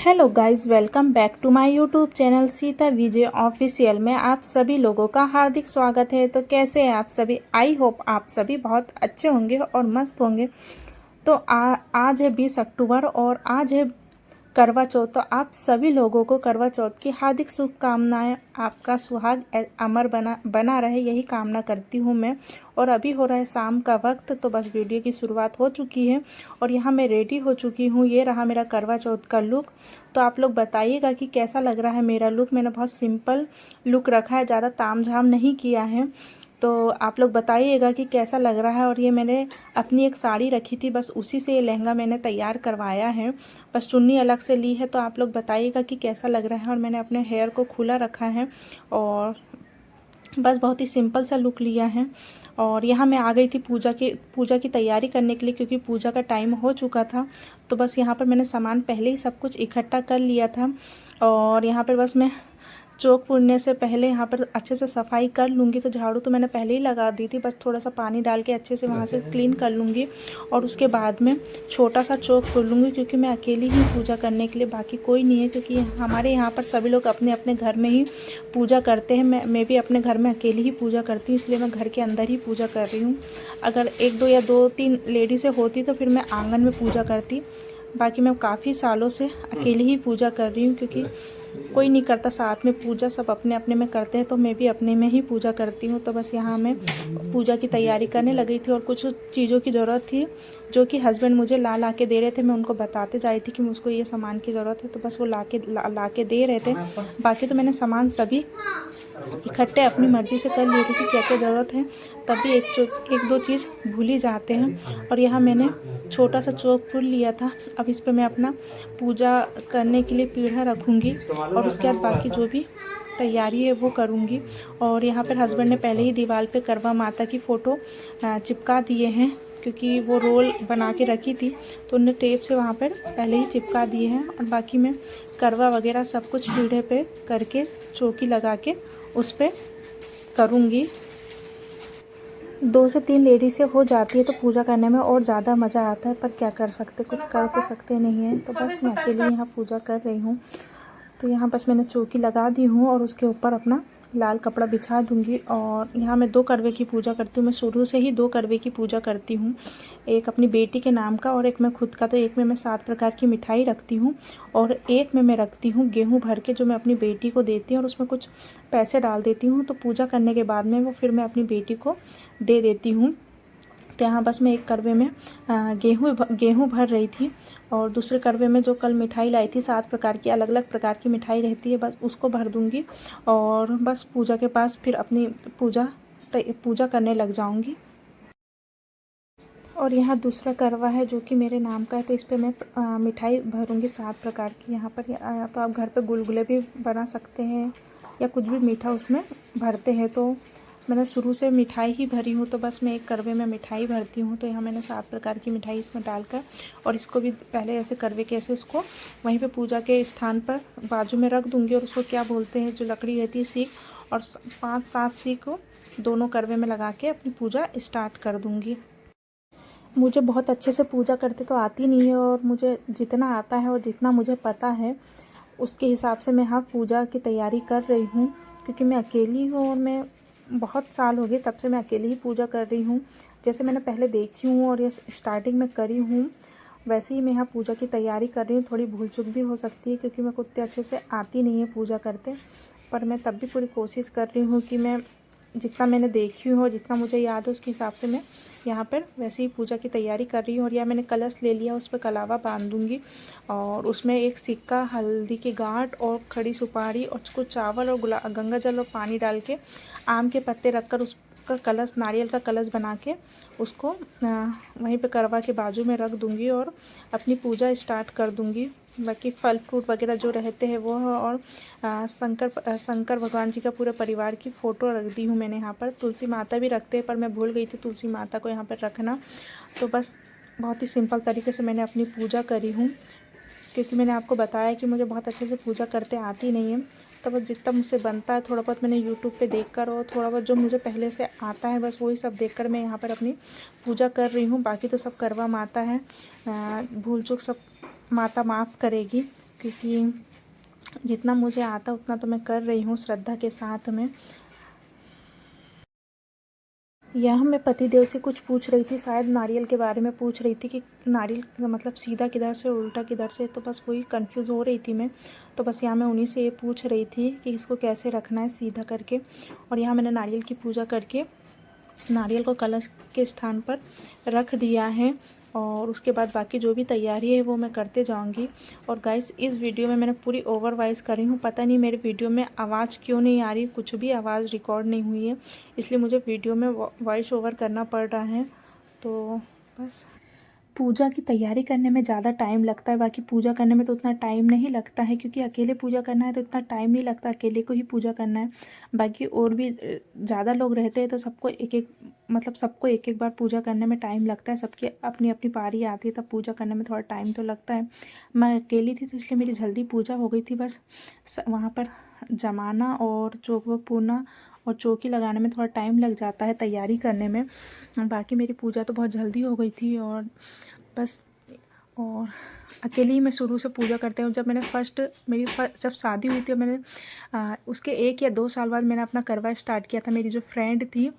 Hello guys, welcome back to my YouTube channel Sita Vijay official में आप सभी लोगों का हार्दिक स्वागत है। तो कैसे हैं आप सभी? आई होप आप सभी बहुत अच्छे होंगे और मस्त होंगे। तो आज है 20 अक्टूबर और आज है करवा चौथ। तो आप सभी लोगों को करवा चौथ की हार्दिक शुभकामनाएं। आपका सुहाग अमर बना रहे, यही कामना करती हूं मैं। और अभी हो रहा है शाम का वक्त, तो बस वीडियो की शुरुआत हो चुकी है और यहाँ मैं रेडी हो चुकी हूँ। ये रहा मेरा करवा चौथ का लुक। तो आप लोग बताइएगा कि कैसा लग रहा है मेरा लुक। मैंने बहुत सिंपल लुक रखा है, ज़्यादा तामझाम नहीं किया है। तो आप लोग बताइएगा कि कैसा लग रहा है। और ये मैंने अपनी एक साड़ी रखी थी, बस उसी से ये लहंगा मैंने तैयार करवाया है। बस चुन्नी अलग से ली है। तो आप लोग बताइएगा कि कैसा लग रहा है। और मैंने अपने हेयर को खुला रखा है और बस बहुत ही सिंपल सा लुक लिया है। और यहाँ मैं आ गई थी पूजा की तैयारी करने के लिए, क्योंकि पूजा का टाइम हो चुका था। तो बस यहाँ पर मैंने सामान पहले ही सब कुछ इकट्ठा कर लिया था। और यहाँ पर बस मैं चौक पुरने से पहले यहाँ पर अच्छे से सफाई कर लूँगी। तो झाड़ू तो मैंने पहले ही लगा दी थी, बस थोड़ा सा पानी डाल के अच्छे से वहाँ से क्लीन कर लूँगी। और उसके बाद में छोटा सा चौक पुर लूँगी, क्योंकि मैं अकेली ही पूजा करने के लिए, बाकी कोई नहीं है। क्योंकि हमारे यहाँ पर सभी लोग अपने अपने घर में ही पूजा करते हैं। मैं भी अपने घर में अकेली ही पूजा करती हूँ, इसलिए मैं घर के अंदर ही पूजा कर रही हूँ। अगर एक दो या दो तीन लेडीज़ें होती तो फिर मैं आंगन में पूजा करती। बाकी मैं काफ़ी सालों से अकेली ही पूजा कर रही हूँ, क्योंकि कोई नहीं करता साथ में पूजा, सब अपने अपने में करते हैं। तो मैं भी अपने में ही पूजा करती हूँ। तो बस यहाँ मैं पूजा की तैयारी करने लगी थी और कुछ चीज़ों की ज़रूरत थी जो कि हस्बैंड मुझे ला के दे रहे थे। मैं उनको बताते जा रही थी कि मुझको ये सामान की ज़रूरत है, तो बस वो ला के दे रहे थे। बाकी तो मैंने सामान सभी इकट्ठे अपनी मर्ज़ी से कर लिए थे कि क्या क्या ज़रूरत है। तभी एक दो चीज़ भूल ही जाते हैं। और यहाँ मैंने छोटा सा चौक पुर लिया था। अब इस पर मैं अपना पूजा करने के लिए पीढ़ा रखूँगी और उसके बाद बाकी जो भी तैयारी है वो करूँगी। और यहाँ पर हस्बैंड ने पहले ही दीवार पे करवा माता की फ़ोटो चिपका दिए हैं, क्योंकि वो रोल बना के रखी थी तो उन्हें टेप से वहाँ पर पहले ही चिपका दिए हैं। और बाकी मैं करवा वगैरह सब कुछ पीढ़े पे करके चौकी लगा के उस पर करूँगी। 2 से 3 लेडीज़ से हो जाती है तो पूजा करने में और ज़्यादा मज़ा आता है, पर क्या कर सकते, कुछ कर तो सकते नहीं हैं। तो बस मैं अकेले यहाँ पूजा कर रही हूँ। तो यहाँ बस मैंने चौकी लगा दी हूँ और उसके ऊपर अपना लाल कपड़ा बिछा दूँगी। और यहाँ मैं 2 करवे की पूजा करती हूँ। मैं शुरू से ही 2 करवे की पूजा करती हूँ, एक अपनी बेटी के नाम का और एक मैं खुद का। तो एक में मैं 7 प्रकार की मिठाई रखती हूँ और एक में मैं रखती हूँ गेहूँ भर के, जो मैं अपनी बेटी को देती हूँ और उसमें कुछ पैसे डाल देती हूँ। तो पूजा करने के बाद में वो फिर मैं अपनी बेटी को दे देती हूँ। तो यहाँ बस मैं एक करवे में गेहूँ भर रही थी और दूसरे करवे में जो कल मिठाई लाई थी, 7 प्रकार की अलग अलग प्रकार की मिठाई रहती है, बस उसको भर दूँगी। और बस पूजा के पास फिर अपनी पूजा करने लग जाऊँगी। और यहाँ दूसरा करवा है जो कि मेरे नाम का है, तो इस पर मैं मिठाई भरूँगी 7 प्रकार की। यहाँ पर तो आप घर पे गुलगुले भी बना सकते हैं या कुछ भी मीठा उसमें भरते हैं। तो मैंने शुरू से मिठाई ही भरी हूँ, तो बस मैं एक करवे में मिठाई भरती हूँ। तो यहाँ मैंने 7 प्रकार की मिठाई इसमें डालकर और इसको भी पहले ऐसे करवे के ऐसे उसको वहीं पे पूजा के स्थान पर बाजू में रख दूँगी। और उसको क्या बोलते हैं, जो लकड़ी रहती है, सीख, और 5-7 सीख को दोनों करवे में लगा के अपनी पूजा स्टार्ट कर दूँगी। मुझे बहुत अच्छे से पूजा करते तो आती नहीं है, और मुझे जितना आता है और जितना मुझे पता है उसके हिसाब से मैं यहाँ पूजा की तैयारी कर रही हूँ। क्योंकि मैं अकेली हूँ और मैं बहुत साल हो गए तब से मैं अकेली ही पूजा कर रही हूँ। जैसे मैंने पहले देखी हूँ और ये स्टार्टिंग में करी हूँ, वैसे ही मैं यहाँ पूजा की तैयारी कर रही हूँ। थोड़ी भूल चूक भी हो सकती है, क्योंकि मेरे को उतने अच्छे से आती नहीं है पूजा करते, पर मैं तब भी पूरी कोशिश कर रही हूँ कि मैं जितना मैंने देखी हूँ और जितना मुझे याद है उसके हिसाब से मैं यहाँ पर वैसे ही पूजा की तैयारी कर रही हूँ। और यह मैंने कलश ले लिया, उस पर कलावा बांध दूँगी और उसमें एक सिक्का, हल्दी की गांठ और खड़ी सुपारी और कुछ चावल और गंगा जल और पानी डाल के आम के पत्ते रखकर उसका कलश, नारियल का कलश बना के उसको वहीं पे करवा के बाजू में रख दूँगी और अपनी पूजा स्टार्ट कर दूँगी। बाकी फल फ्रूट वगैरह जो रहते हैं वो, और शंकर भगवान जी का पूरे परिवार की फ़ोटो रख दी हूँ मैंने यहाँ पर। तुलसी माता भी रखते हैं, पर मैं भूल गई थी तुलसी माता को यहाँ पर रखना। तो बस बहुत ही सिंपल तरीके से मैंने अपनी पूजा करी हूँ, क्योंकि मैंने आपको बताया कि मुझे बहुत अच्छे से पूजा करते आती नहीं है। तो बस जितना मुझसे बनता है थोड़ा बहुत मैंने यूट्यूब पे देखकर और थोड़ा बहुत जो मुझे पहले से आता है बस वही सब देखकर मैं यहाँ पर अपनी पूजा कर रही हूँ। बाकी तो सब करवा माता है, भूल चूक सब माता माफ़ करेगी। क्योंकि जितना मुझे आता उतना तो मैं कर रही हूँ श्रद्धा के साथ में। यहाँ मैं पतिदेव से कुछ पूछ रही थी, शायद नारियल के बारे में पूछ रही थी कि नारियल का मतलब सीधा किधर से उल्टा किधर से, तो बस वही कंफ्यूज हो रही थी मैं। तो बस यहाँ मैं उन्हीं से ये पूछ रही थी कि इसको कैसे रखना है सीधा करके। और यहाँ मैंने नारियल की पूजा करके नारियल को कलश के स्थान पर रख दिया है। और उसके बाद बाकी जो भी तैयारी है वो मैं करते जाऊंगी। और गाइस, इस वीडियो में मैंने पूरी ओवर वॉइस करी हूँ। पता नहीं मेरे वीडियो में आवाज़ क्यों नहीं आ रही, कुछ भी आवाज़ रिकॉर्ड नहीं हुई है, इसलिए मुझे वीडियो में वॉइस ओवर करना पड़ रहा है। तो बस पूजा की तैयारी करने में ज़्यादा टाइम लगता है, बाकी पूजा करने में तो उतना टाइम नहीं लगता है, क्योंकि अकेले पूजा करना है तो इतना टाइम नहीं लगता, अकेले को ही पूजा करना है। बाकी और भी ज़्यादा लोग रहते हैं तो सबको एक एक मतलब सबको एक एक बार पूजा करने में टाइम लगता है, सबकी अपनी अपनी पारी आती है, तब पूजा करने में थोड़ा टाइम तो लगता है। मैं अकेली थी तो इसलिए मेरी जल्दी पूजा हो गई थी। बस वहाँ पर जमाना और चौक पूना और चौकी लगाने में थोड़ा टाइम लग जाता है तैयारी करने में। बाकी मेरी पूजा तो बहुत जल्दी हो गई थी। और बस और अकेली ही मैं शुरू से पूजा करती हूँ। जब मैंने जब शादी हुई थी, मैंने उसके 1 या 2 साल बाद मैंने अपना करवा स्टार्ट किया था। मेरी जो फ्रेंड थी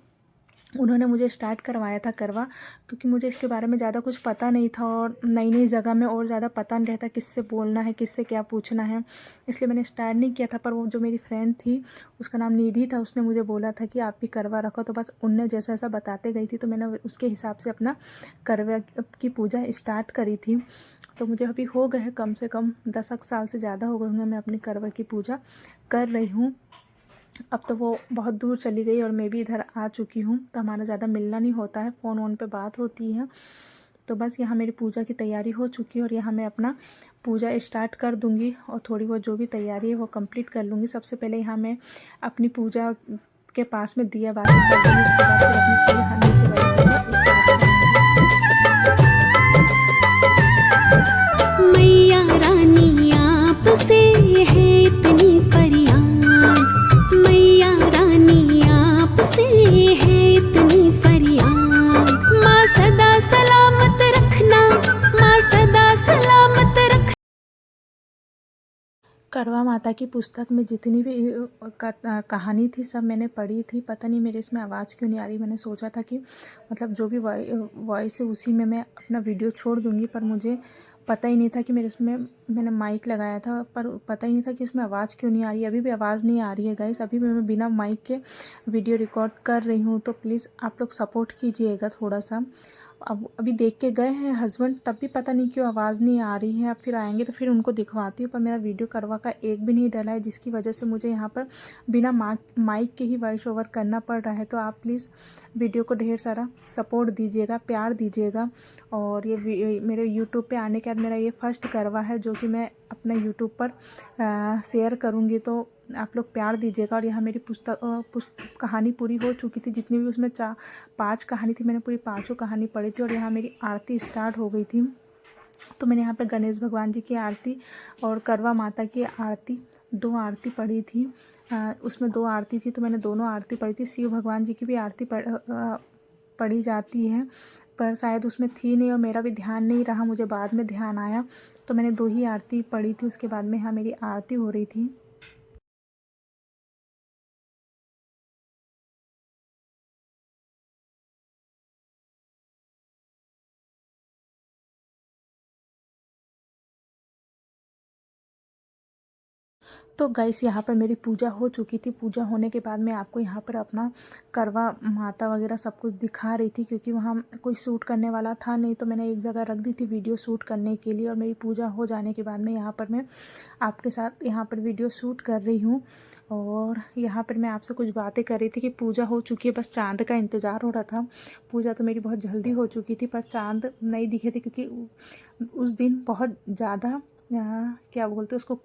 उन्होंने मुझे स्टार्ट करवाया था करवा, क्योंकि मुझे इसके बारे में ज़्यादा कुछ पता नहीं था और नई नई जगह में और ज़्यादा पता नहीं रहता किससे बोलना है, किससे क्या पूछना है, इसलिए मैंने स्टार्ट नहीं किया था। पर वो जो मेरी फ्रेंड थी, उसका नाम निधि था, उसने मुझे बोला था कि आप भी करवा रखो। तो बस उनने जैसा जैसा बताते गई थी तो मैंने उसके हिसाब से अपना करवा की पूजा स्टार्ट करी थी। तो मुझे अभी हो गए हैं कम से कम 10 साल से ज़्यादा हो गए होंगे मैं अपनी करवा की पूजा कर रही हूँ। अब तो वो बहुत दूर चली गई और मैं भी इधर आ चुकी हूँ, तो हमारा ज़्यादा मिलना नहीं होता है, फ़ोन वोन पे बात होती है। तो बस यहाँ मेरी पूजा की तैयारी हो चुकी है और यहाँ मैं अपना पूजा स्टार्ट कर दूँगी और थोड़ी बहुत जो भी तैयारी है वो कंप्लीट कर लूँगी। सबसे पहले यहाँ मैं अपनी पूजा के पास में दिया बाती कर दूँगी, उसके बाद फिर अपनी पूरी नीचे वाली पूजा स्टार्ट करूँगी। मैया रानी आपसे है इतनी फरियाद, मैया रानी आपसे है इतनी फरियाद, माँ सदा सलामत रखना, माँ सदा सलामत रखना। करवा माता की पुस्तक में जितनी भी कहानी थी सब मैंने पढ़ी थी। पता नहीं मेरे इसमें आवाज़ क्यों नहीं आ रही। मैंने सोचा था कि मतलब जो भी वॉइस है उसी में मैं अपना वीडियो छोड़ दूँगी, पर मुझे पता ही नहीं था कि मेरे इसमें मैंने माइक लगाया था, पर पता ही नहीं था कि इसमें आवाज़ क्यों नहीं आ रही है। अभी भी आवाज़ नहीं आ रही है गाइस, अभी भी मैं बिना माइक के वीडियो रिकॉर्ड कर रही हूँ। तो प्लीज़ आप लोग सपोर्ट कीजिएगा थोड़ा सा। अब अभी देख के गए हैं हस्बैंड, तब भी पता नहीं क्यों आवाज़ नहीं आ रही है। अब फिर आएंगे तो फिर उनको दिखवाती हूँ, पर मेरा वीडियो करवा का एक भी नहीं डला है, जिसकी वजह से मुझे यहाँ पर बिना माइक के ही वॉइस ओवर करना पड़ रहा है। तो आप प्लीज़ वीडियो को ढेर सारा सपोर्ट दीजिएगा, प्यार दीजिएगा। और ये मेरे यूट्यूब पे आने के बाद मेरा ये फर्स्ट करवा है जो कि मैं अपने यूट्यूब पर शेयर करूँगी, तो आप लोग प्यार दीजिएगा। और यहाँ मेरी कहानी पूरी हो चुकी थी, जितनी भी उसमें 5 कहानी थी मैंने पूरी 5 कहानी पढ़ी थी। और यहाँ मेरी आरती स्टार्ट हो गई थी, तो मैंने यहाँ पर गणेश भगवान जी की आरती और करवा माता की आरती 2 आरती पढ़ी थी। उसमें 2 आरती थी तो मैंने दोनों आरती पढ़ी थी। शिव भगवान जी की भी आरती पढ़ी जाती है, पर शायद उसमें थी नहीं और मेरा भी ध्यान नहीं रहा, मुझे बाद में ध्यान आया तो मैंने 2 ही आरती पढ़ी थी। उसके बाद में यहाँ मेरी आरती हो रही थी। तो गाइस यहाँ पर मेरी पूजा हो चुकी थी। पूजा होने के बाद मैं आपको यहाँ पर अपना करवा माता वगैरह सब कुछ दिखा रही थी, क्योंकि वहाँ कोई शूट करने वाला था नहीं, तो मैंने एक जगह रख दी थी वीडियो शूट करने के लिए। और मेरी पूजा हो जाने के बाद में यहाँ पर मैं आपके साथ यहाँ पर वीडियो शूट कर रही हूँ। और यहाँ पर मैं आपसे कुछ बातें कर रही थी कि पूजा हो चुकी है, बस चाँद का इंतज़ार हो रहा था। पूजा तो मेरी बहुत जल्दी हो चुकी थी, पर चाँद नहीं दिखे थे, क्योंकि उस दिन बहुत ज़्यादा क्या बोलते उसको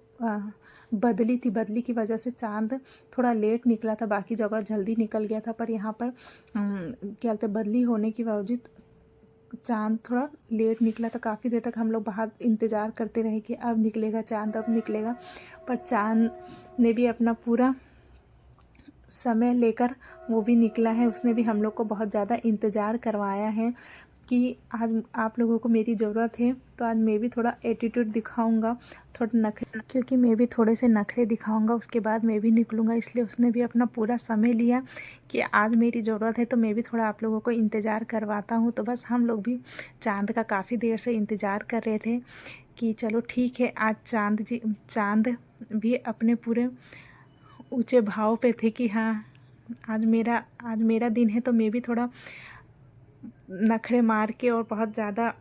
बदली थी। बदली की वजह से चाँद थोड़ा लेट निकला था, बाकी जगह जल्दी निकल गया था, पर यहाँ पर क्या बोलते बदली होने की बावजूद चाँद थोड़ा लेट निकला था। काफ़ी देर तक हम लोग बाहर इंतज़ार करते रहे कि अब निकलेगा चाँद, अब निकलेगा, पर चाँद ने भी अपना पूरा समय लेकर वो भी निकला है। उसने भी हम लोग को बहुत ज़्यादा इंतज़ार करवाया है। कि आज आप लोगों को मेरी ज़रूरत है, तो आज मैं भी थोड़ा एटीट्यूड दिखाऊंगा, थोड़ा नखरे, क्योंकि मैं भी थोड़े से नखरे दिखाऊंगा, उसके बाद मैं भी निकलूँगा। इसलिए उसने भी अपना पूरा समय लिया कि आज मेरी ज़रूरत है, तो मैं भी थोड़ा आप लोगों को इंतज़ार करवाता हूँ। तो बस हम लोग भी चाँद का काफ़ी देर से इंतज़ार कर रहे थे कि चलो ठीक है, आज चाँद भी अपने पूरे ऊँचे भाव पे थे कि हाँ आज मेरा दिन है, तो मैं भी थोड़ा नखरे मार के और बहुत ज़्यादा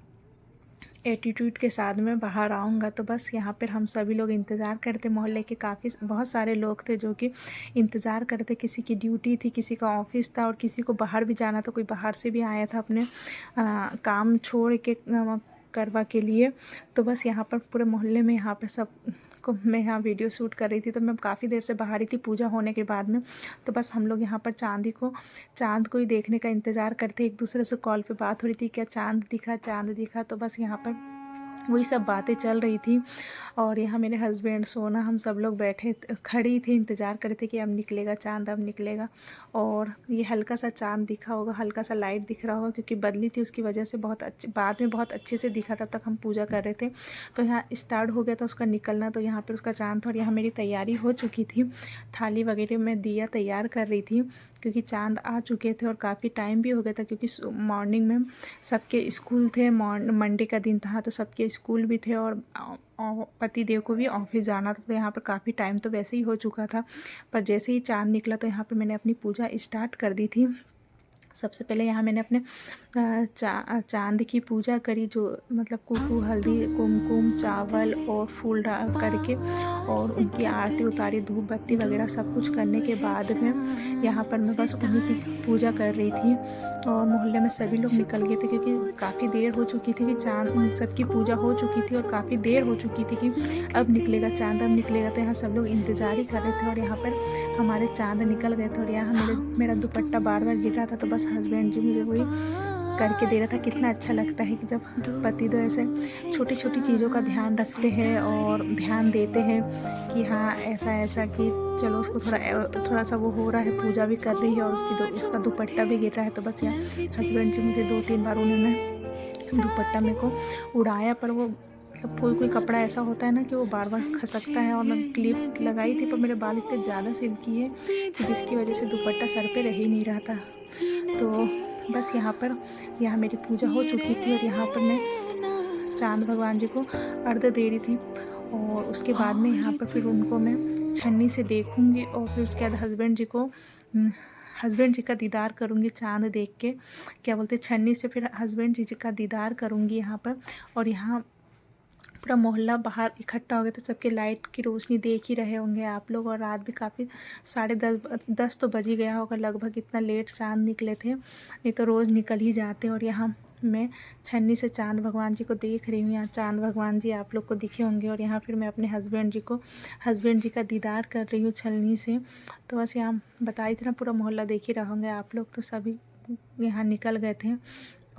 एटीट्यूड के साथ में बाहर आऊँगा। तो बस यहाँ पर हम सभी लोग इंतज़ार करते, मोहल्ले के बहुत सारे लोग थे जो कि इंतज़ार करते। किसी की ड्यूटी थी, किसी का ऑफिस था और किसी को बाहर भी जाना था, कोई बाहर से भी आया था अपने काम छोड़ के करवा के लिए। तो बस यहाँ पर पूरे मोहल्ले में यहाँ पर सब को मैं यहाँ वीडियो शूट कर रही थी। तो मैं काफ़ी देर से बाहर ही थी पूजा होने के बाद में। तो बस हम लोग यहाँ पर चांद को ही देखने का इंतज़ार करते, एक दूसरे से कॉल पे बात हो रही थी, क्या चांद दिखा। तो बस यहाँ पर वही सब बातें चल रही थी। और यहाँ मेरे हस्बैंड, सोना, हम सब लोग खड़ी थी, इंतज़ार कर रहे थे कि अब निकलेगा चांद, अब निकलेगा। और ये हल्का सा चांद दिखा होगा, हल्का सा लाइट दिख रहा होगा, क्योंकि बदली थी उसकी वजह से बाद में बहुत अच्छे से दिखा। तब तक हम पूजा कर रहे थे। तो यहाँ स्टार्ट हो गया था उसका निकलना। तो यहाँ पर उसका चांद था और यहाँ मेरी तैयारी हो चुकी थी, थाली वगैरह में दिया तैयार कर रही थी, क्योंकि चांद आ चुके थे और काफ़ी टाइम भी हो गया था, क्योंकि मॉर्निंग में सबके स्कूल थे, मंडे का दिन था तो सबके स्कूल भी थे और पति देव को भी ऑफिस जाना था। तो यहाँ पर काफ़ी टाइम तो वैसे ही हो चुका था, पर जैसे ही चांद निकला तो यहाँ पर मैंने अपनी पूजा स्टार्ट कर दी थी। सबसे पहले यहाँ मैंने अपने चांद की पूजा करी, जो मतलब कुकू, हल्दी, कुमकुम, चावल और फूल डाल करके, और उनकी आरती उतारी, धूप बत्ती वगैरह सब कुछ करने के बाद में यहाँ पर मैं बस उन्हीं की पूजा कर रही थी। और मोहल्ले में सभी लोग निकल गए थे, क्योंकि काफ़ी देर हो चुकी थी कि चांद, सबकी पूजा हो चुकी थी और काफ़ी देर हो चुकी थी कि अब निकलेगा चांद, अब निकलेगा। तो यहाँ सब लोग इंतज़ार ही कर रहे थे और यहाँ पर हमारे चांद निकल गए थे। और यहाँ मेरा दुपट्टा बार बार गिर रहा था, तो बस हस्बैंड जी मुझे वही करके दे रहा था। कितना अच्छा लगता है कि जब पति तो ऐसे छोटी छोटी चीज़ों का ध्यान रखते हैं और ध्यान देते हैं कि हाँ ऐसा कि चलो उसको थोड़ा सा वो हो रहा है, पूजा भी कर रही है और उसका दुपट्टा भी गिर रहा है। तो बस यहाँ हस्बैंड जी मुझे 2-3 बार उन्होंने दुपट्टा मेरे को उड़ाया, पर वो मतलब कोई कपड़ा ऐसा होता है ना कि वो बार बार खसकता है। और मैं क्लिप लगाई थी, पर मेरे बाल इतने ज़्यादा सिल्की है कि जिसकी वजह से दुपट्टा सर पे रह ही नहीं रहा था। तो बस यहाँ मेरी पूजा हो चुकी थी और यहाँ पर मैं चांद भगवान जी को अर्घ्य दे रही थी। और उसके बाद में यहाँ पर फिर उनको मैं छन्नी से देखूँगी और फिर उसके बाद हस्बैंड जी का दीदार करूँगी चांद देख के, क्या बोलते छन्नी से फिर हस्बैंड जी का दीदार करूँगी यहाँ पर। और यहाँ पूरा मोहल्ला बाहर इकट्ठा हो गया, तो सबके लाइट की रोशनी देख ही रहे होंगे आप लोग। और रात भी काफ़ी 10:30 तो बज ही गया होगा लगभग, इतना लेट चांद निकले थे, नहीं तो रोज़ निकल ही जाते। और यहाँ मैं छन्नी से चांद भगवान जी को देख रही हूँ। यहाँ चांद भगवान जी आप लोग को दिखे होंगे। और यहाँ फिर मैं अपने हस्बैंड जी का दीदार कर रही हूँ छन्नी से। तो बस यहाँ बताई थी ना, पूरा मोहल्ला देख ही रहे होंगे आप लोग। तो सभी यहाँ निकल गए थे।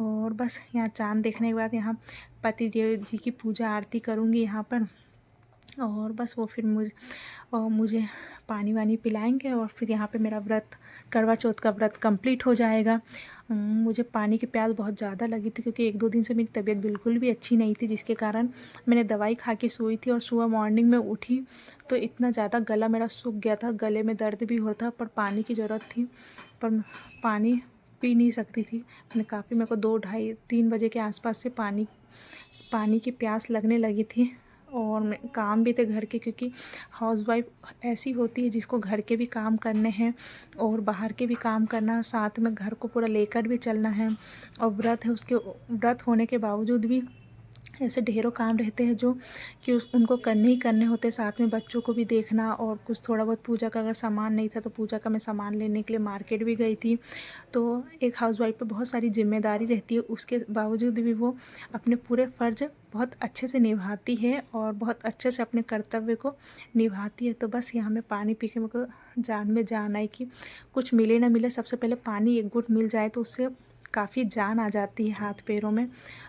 और बस यहाँ चांद देखने के बाद यहाँ पति देव जी की पूजा आरती करूँगी यहाँ पर। और बस वो फिर मुझे पानी वानी पिलाएंगे और फिर यहाँ पे मेरा करवा चौथ का व्रत कंप्लीट हो जाएगा। मुझे पानी की प्यास बहुत ज़्यादा लगी थी, क्योंकि 1-2 दिन से मेरी तबीयत बिल्कुल भी अच्छी नहीं थी, जिसके कारण मैंने दवाई खा के सोई थी। और सुबह मॉर्निंग में उठी तो इतना ज़्यादा गला मेरा सूख गया था, गले में दर्द भी हो रहा था, पर पानी की ज़रूरत थी, पर पानी पी नहीं सकती थी। मेरे को 2-2:30-3 बजे के आसपास से पानी की प्यास लगने लगी थी। और काम भी थे घर के, क्योंकि हाउसवाइफ ऐसी होती है जिसको घर के भी काम करने हैं और बाहर के भी काम करना है, साथ में घर को पूरा लेकर भी चलना है। और व्रत है, उसके व्रत होने के बावजूद भी ऐसे ढेरों काम रहते हैं जो कि उनको करने ही करने होते, साथ में बच्चों को भी देखना। और कुछ थोड़ा बहुत पूजा का अगर सामान नहीं था तो पूजा का मैं सामान लेने के लिए मार्केट भी गई थी। तो एक हाउसवाइफ पे बहुत सारी जिम्मेदारी रहती है, उसके बावजूद भी वो अपने पूरे फ़र्ज़ बहुत अच्छे से निभाती है और बहुत अच्छे से अपने कर्तव्य को निभाती है। तो बस यहाँ मैं पानी पी के मेरे को जान में जान आई कि कुछ मिले ना मिले, सबसे पहले पानी एक घुट मिल जाए तो उससे काफ़ी जान आ जाती है हाथ पैरों में।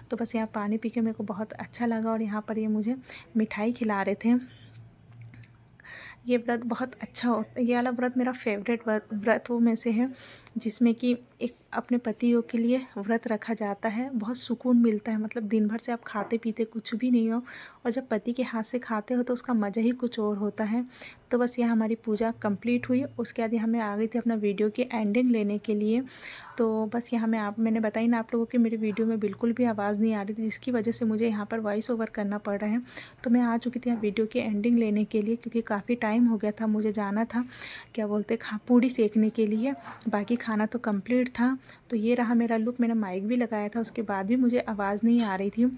तो बस यहाँ पानी पी के मेरे को बहुत अच्छा लगा। और यहाँ पर ये मुझे मिठाई खिला रहे थे। ये व्रत बहुत अच्छा होता है, ये वाला व्रत मेरा फेवरेट व्रतों में से है, जिसमें कि एक अपने पतियों के लिए व्रत रखा जाता है, बहुत सुकून मिलता है। मतलब दिन भर से आप खाते पीते कुछ भी नहीं हो और जब पति के हाथ से खाते हो तो उसका मज़ा ही कुछ और होता है। तो बस यहाँ हमारी पूजा कंप्लीट हुई। उसके बाद यहाँ मैं आ गई थी अपना वीडियो की एंडिंग लेने के लिए। तो बस यहाँ मैंने बताई ना आप लोगों की मेरी वीडियो में बिल्कुल भी आवाज़ नहीं आ रही थी, जिसकी वजह से मुझे यहाँ पर वॉइस ओवर करना पड़ रहा है। तो मैं आ चुकी थी यहाँ वीडियो की एंडिंग लेने के लिए, क्योंकि काफ़ी टाइम हो गया था, मुझे जाना था क्या बोलते पूड़ी सेकने के लिए। बाकी खाना तो कंप्लीट था। तो ये रहा मेरा लुक। मैंने माइक भी लगाया था, उसके बाद भी मुझे आवाज़ नहीं आ रही थी।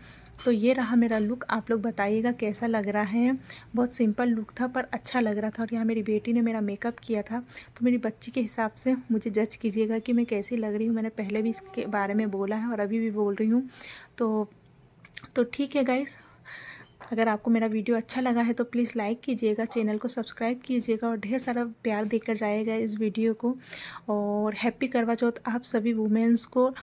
तो ये रहा मेरा लुक। आप लोग बताइएगा कैसा लग रहा है। बहुत सिंपल लुक था पर अच्छा लग रहा था। और यहाँ मेरी बेटी ने मेरा मेकअप किया था, तो मेरी बच्ची के हिसाब से मुझे जज कीजिएगा कि मैं कैसी लग रही हूँ। मैंने पहले भी इसके बारे में बोला है और अभी भी बोल रही हूँ। तो ठीक है गाइस, अगर आपको मेरा वीडियो अच्छा लगा है तो प्लीज़ लाइक कीजिएगा, चैनल को सब्सक्राइब कीजिएगा और ढेर सारा प्यार देकर जाइएगा इस वीडियो को। और हैप्पी करवा चौथ आप सभी वुमेंस को।